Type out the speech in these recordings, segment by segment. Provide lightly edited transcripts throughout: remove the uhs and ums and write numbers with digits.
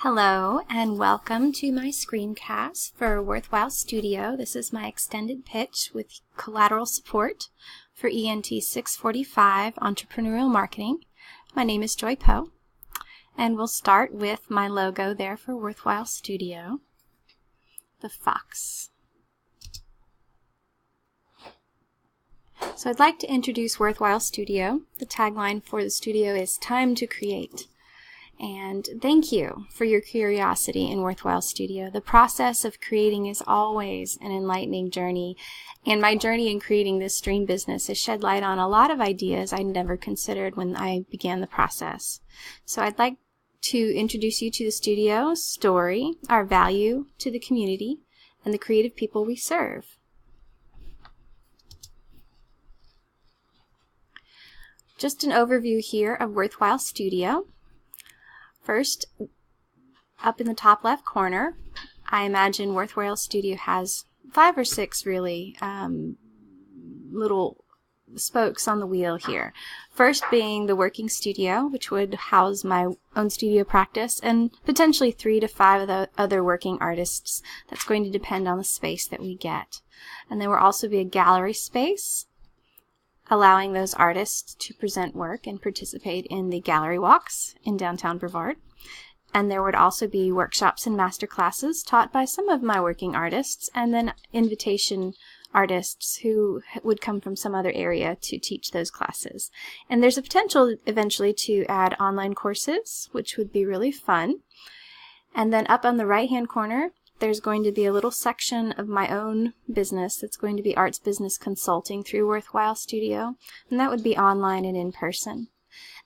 Hello and welcome to my screencast for Worthwhile Studio. This is my extended pitch with collateral support for ENT 645 Entrepreneurial Marketing. My name is Joy Poe, and we'll start with my logo there for Worthwhile Studio, the fox. So I'd like to introduce Worthwhile Studio. The tagline for the studio is "Time to Create." And thank you for your curiosity in Worthwhile Studio. The process of creating is always an enlightening journey, and my journey in creating this dream business has shed light on a lot of ideas I never considered when I began the process. So I'd like to introduce you to the studio's story, our value to the community, and the creative people we serve. Just an overview here of Worthwhile Studio. First, up in the top left corner, I imagine Worthwhile Studio has 5 or 6 really little spokes on the wheel here. First being the working studio, which would house my own studio practice, and potentially 3 to 5 of the other working artists. That's going to depend on the space that we get. And there will also be a gallery space, allowing those artists to present work and participate in the gallery walks in downtown Brevard. And there would also be workshops and master classes taught by some of my working artists, and then invitation artists who would come from some other area to teach those classes. And there's a potential eventually to add online courses, which would be really fun. And then up on the right-hand corner, there's going to be a little section of my own business that's going to be arts business consulting through Worthwhile Studio, and that would be online and in person.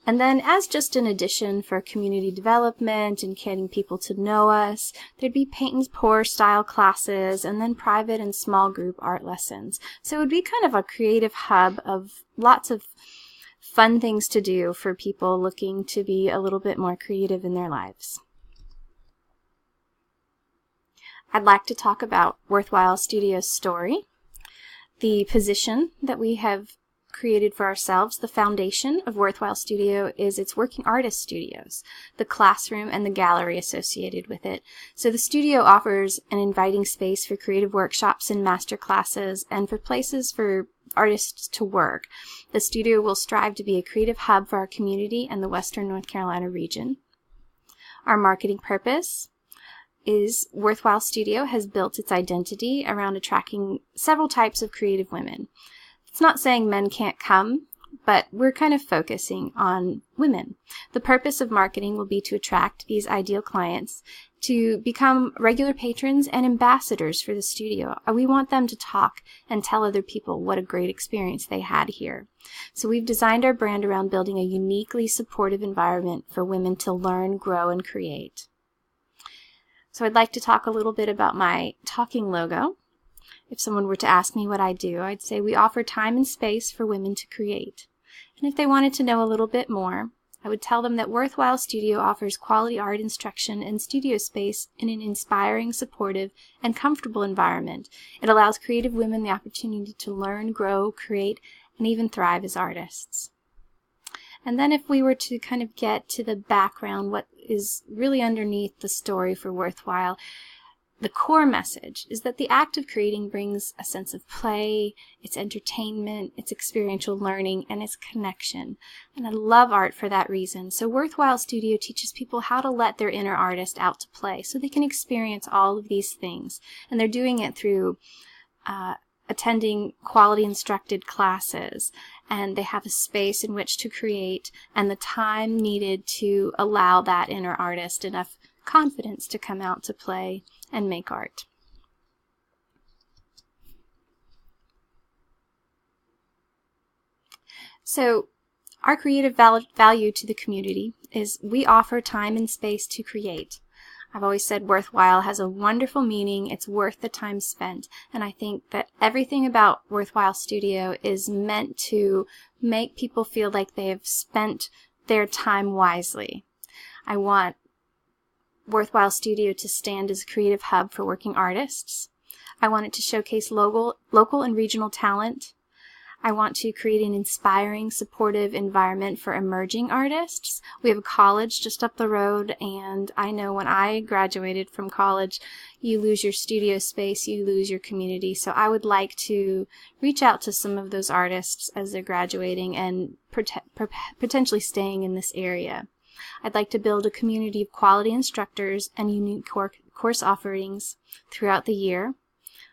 And then as just an addition for community development and getting people to know us, there'd be paint and pour style classes and then private and small group art lessons. So it would be kind of a creative hub of lots of fun things to do for people looking to be a little bit more creative in their lives. I'd like to talk about Worthwhile Studio's story, the position that we have created for ourselves. The foundation of Worthwhile Studio is its working artist studios, the classroom and the gallery associated with it. So the studio offers an inviting space for creative workshops and master classes and for places for artists to work. The studio will strive to be a creative hub for our community and the Western North Carolina region. Our marketing purpose is Worthwhile Studio has built its identity around attracting several types of creative women. It's not saying men can't come, but we're kind of focusing on women. The purpose of marketing will be to attract these ideal clients to become regular patrons and ambassadors for the studio. We want them to talk and tell other people what a great experience they had here. So we've designed our brand around building a uniquely supportive environment for women to learn, grow, and create. So I'd like to talk a little bit about my talking logo. If someone were to ask me what I do, I'd say we offer time and space for women to create. And if they wanted to know a little bit more, I would tell them that Worthwhile Studio offers quality art instruction and studio space in an inspiring, supportive, and comfortable environment. It allows creative women the opportunity to learn, grow, create, and even thrive as artists. And then if we were to kind of get to the background, what is really underneath the story for Worthwhile, the core message is that the act of creating brings a sense of play, it's entertainment, it's experiential learning, and it's connection. And I love art for that reason. So Worthwhile Studio teaches people how to let their inner artist out to play so they can experience all of these things. And they're doing it through attending quality instructed classes, and they have a space in which to create and the time needed to allow that inner artist enough confidence to come out to play and make art. So our creative value to the community is we offer time and space to create. I've always said Worthwhile has a wonderful meaning. It's worth the time spent. And I think that everything about Worthwhile Studio is meant to make people feel like they have spent their time wisely. I want Worthwhile Studio to stand as a creative hub for working artists. I want it to showcase local and regional talent. I want to create an inspiring, supportive environment for emerging artists. We have a college just up the road, and I know when I graduated from college, you lose your studio space, you lose your community. So I would like to reach out to some of those artists as they're graduating and potentially staying in this area. I'd like to build a community of quality instructors and unique course offerings throughout the year.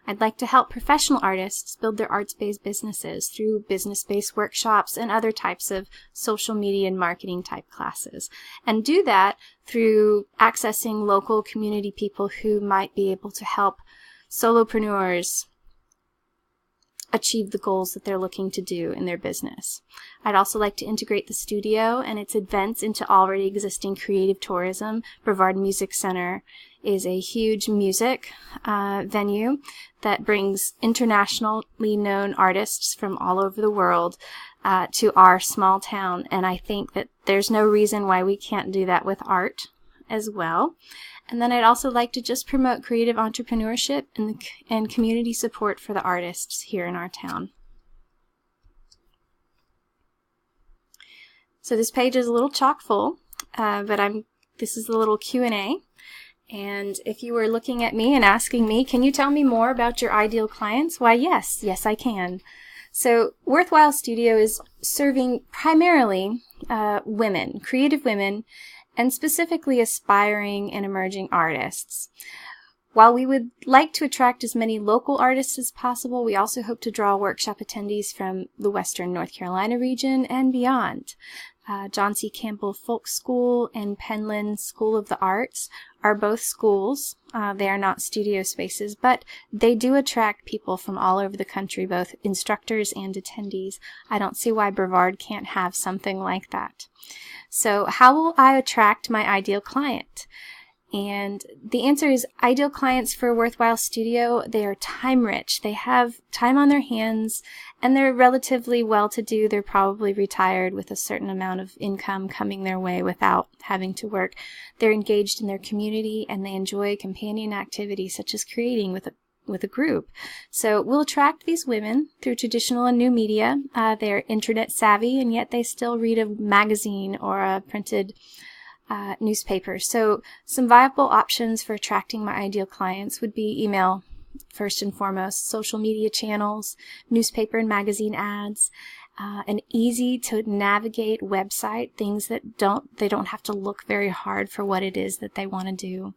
I'd like to help professional artists build their arts-based businesses through business-based workshops and other types of social media and marketing type classes, and do that through accessing local community people who might be able to help solopreneurs achieve the goals that they're looking to do in their business. I'd also like to integrate the studio and its events into already existing creative tourism. Brevard Music Center is a huge music venue that brings internationally known artists from all over the world to our small town, and I think that there's no reason why we can't do that with art as well. And then I'd also like to just promote creative entrepreneurship and community support for the artists here in our town. So this page is a little chock full, but this is a little Q&A. And if you were looking at me and asking me, can you tell me more about your ideal clients? Why, yes, I can. So Worthwhile Studio is serving primarily women, creative women, and specifically aspiring and emerging artists. While we would like to attract as many local artists as possible, we also hope to draw workshop attendees from the Western North Carolina region and beyond. John C. Campbell Folk School and Penland School of the Arts are both schools. They are not studio spaces, but they do attract people from all over the country, both instructors and attendees. I don't see why Brevard can't have something like that. So how will I attract my ideal client? And the answer is ideal clients for Worthwhile Studio, they are time rich. They have time on their hands and they're relatively well-to-do. They're probably retired with a certain amount of income coming their way without having to work. They're engaged in their community and they enjoy companion activities such as creating with a group. So we'll attract these women through traditional and new media. They're internet savvy and yet they still read a magazine or a printed newspaper. So some viable options for attracting my ideal clients would be email, first and foremost, social media channels, newspaper and magazine ads, an easy to navigate website, things that they don't have to look very hard for what it is that they want to do.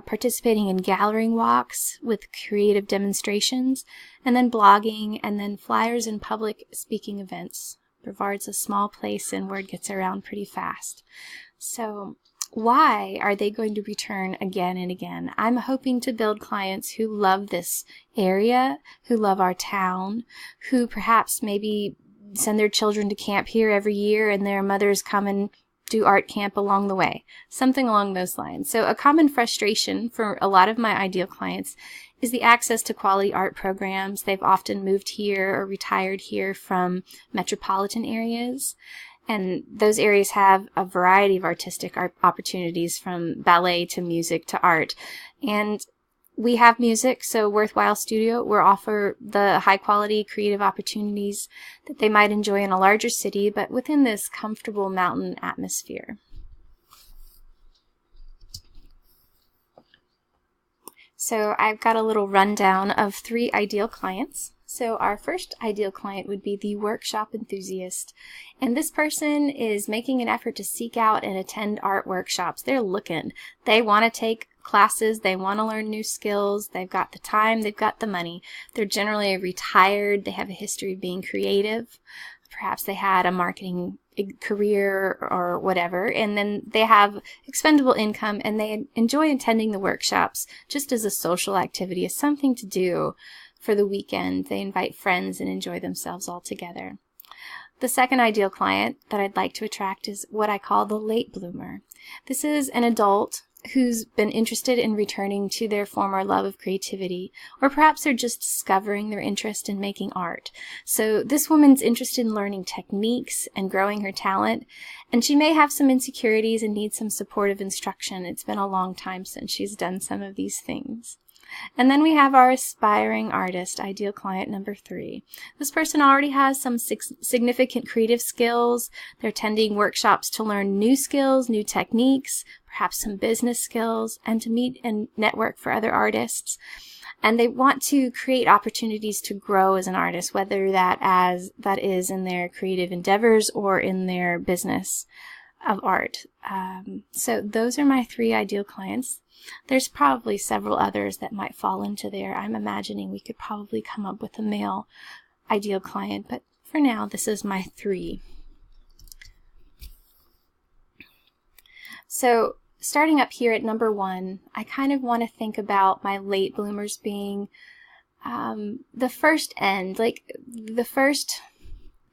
Participating in gathering walks with creative demonstrations, and then blogging, and then flyers and public speaking events. Brevard's a small place and word gets around pretty fast. So why are they going to return again and again? I'm hoping to build clients who love this area, who love our town, who perhaps maybe send their children to camp here every year and their mothers come and do art camp along the way. Something along those lines. So a common frustration for a lot of my ideal clients is the access to quality art programs. They've often moved here or retired here from metropolitan areas. And those areas have a variety of artistic opportunities, from ballet to music to art. And we have music, so Worthwhile Studio will offer the high-quality creative opportunities that they might enjoy in a larger city, but within this comfortable mountain atmosphere. So I've got a little rundown of 3 ideal clients. So our first ideal client would be the workshop enthusiast. And this person is making an effort to seek out and attend art workshops. They're looking. They want to take classes. They want to learn new skills. They've got the time. They've got the money. They're generally retired. They have a history of being creative. Perhaps they had a marketing career or whatever, and then they have expendable income and they enjoy attending the workshops just as a social activity, as something to do for the weekend. They invite friends and enjoy themselves all together. The second ideal client that I'd like to attract is what I call the late bloomer. This is an adult who's been interested in returning to their former love of creativity, or perhaps they're just discovering their interest in making art. So this woman's interested in learning techniques and growing her talent, and she may have some insecurities and need some supportive instruction. It's been a long time since she's done some of these things. And then we have our aspiring artist, ideal client number 3. This person already has some significant creative skills. They're attending workshops to learn new skills, new techniques, perhaps some business skills, and to meet and network for other artists. And they want to create opportunities to grow as an artist, whether that is in their creative endeavors or in their business of art. So those are my 3 ideal clients. There's probably several others that might fall into there. I'm imagining we could probably come up with a male ideal client, but for now, this is my 3. So starting up here at number 1, I kind of want to think about my late bloomers being the first end, like the first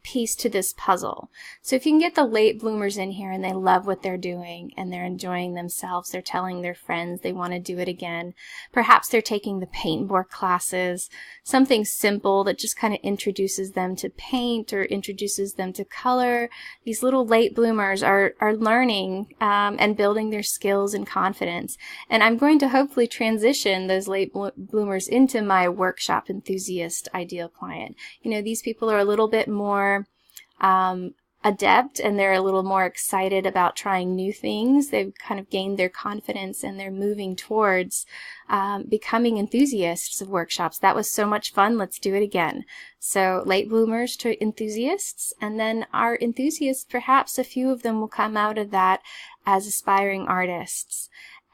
piece to this puzzle. So if you can get the late bloomers in here and they love what they're doing and they're enjoying themselves, they're telling their friends they want to do it again. Perhaps they're taking the paintboard classes, something simple that just kind of introduces them to paint or introduces them to color. These little late bloomers are learning and building their skills and confidence. And I'm going to hopefully transition those late bloomers into my workshop enthusiast ideal client. You know, these people are a little bit more adept and they're a little more excited about trying new things. They've kind of gained their confidence and they're moving towards becoming enthusiasts of workshops. That was so much fun. Let's do it again. So late bloomers to enthusiasts, and then our enthusiasts, perhaps a few of them will come out of that as aspiring artists.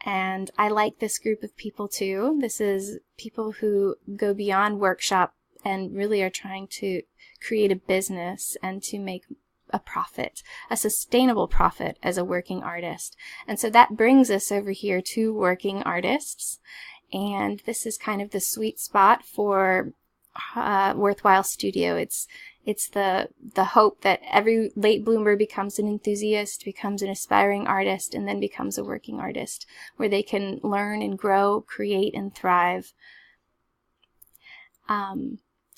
And I like this group of people too. This is people who go beyond workshop and really are trying to create a business and to make a profit, a sustainable profit as a working artist. And so that brings us over here to working artists. And this is kind of the sweet spot for Worthwhile Studio. It's the hope that every late bloomer becomes an enthusiast, becomes an aspiring artist, and then becomes a working artist, where they can learn and grow, create, and thrive.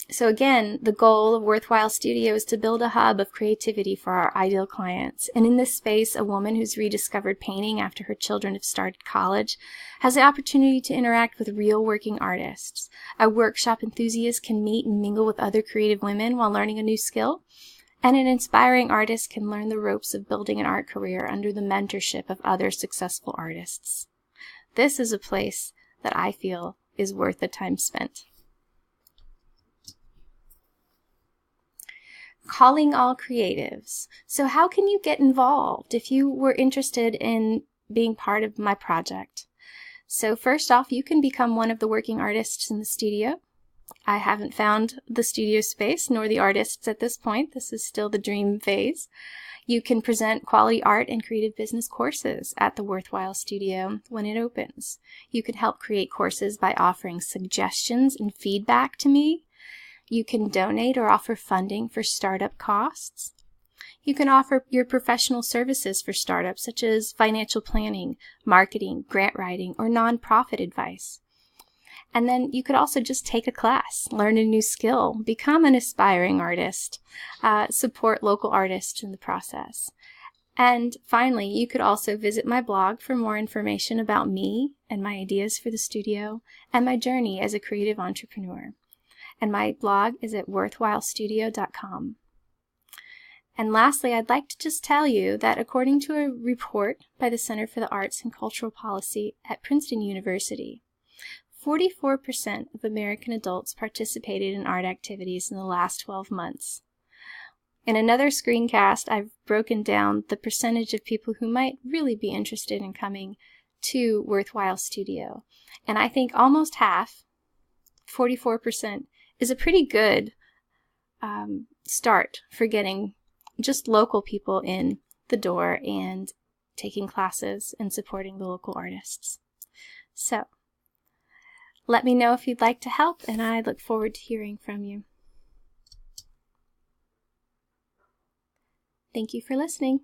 So again, the goal of Worthwhile Studio is to build a hub of creativity for our ideal clients. And in this space, a woman who's rediscovered painting after her children have started college has the opportunity to interact with real working artists. A workshop enthusiast can meet and mingle with other creative women while learning a new skill. And an inspiring artist can learn the ropes of building an art career under the mentorship of other successful artists. This is a place that I feel is worth the time spent. Calling all creatives. So how can you get involved if you were interested in being part of my project? So first off, you can become one of the working artists in the studio. I haven't found the studio space nor the artists at this point. This is still the dream phase. You can present quality art and creative business courses at the Worthwhile Studio when it opens. You can help create courses by offering suggestions and feedback to me. You can donate or offer funding for startup costs. You can offer your professional services for startups, such as financial planning, marketing, grant writing, or nonprofit advice. And then you could also just take a class, learn a new skill, become an aspiring artist, support local artists in the process. And finally, you could also visit my blog for more information about me and my ideas for the studio and my journey as a creative entrepreneur. And my blog is at worthwhilestudio.com. And lastly, I'd like to just tell you that according to a report by the Center for the Arts and Cultural Policy at Princeton University, 44% of American adults participated in art activities in the last 12 months. In another screencast, I've broken down the percentage of people who might really be interested in coming to Worthwhile Studio. And I think almost half, 44%, is a pretty good start for getting just local people in the door and taking classes and supporting the local artists. So, let me know if you'd like to help, and I look forward to hearing from you. Thank you for listening.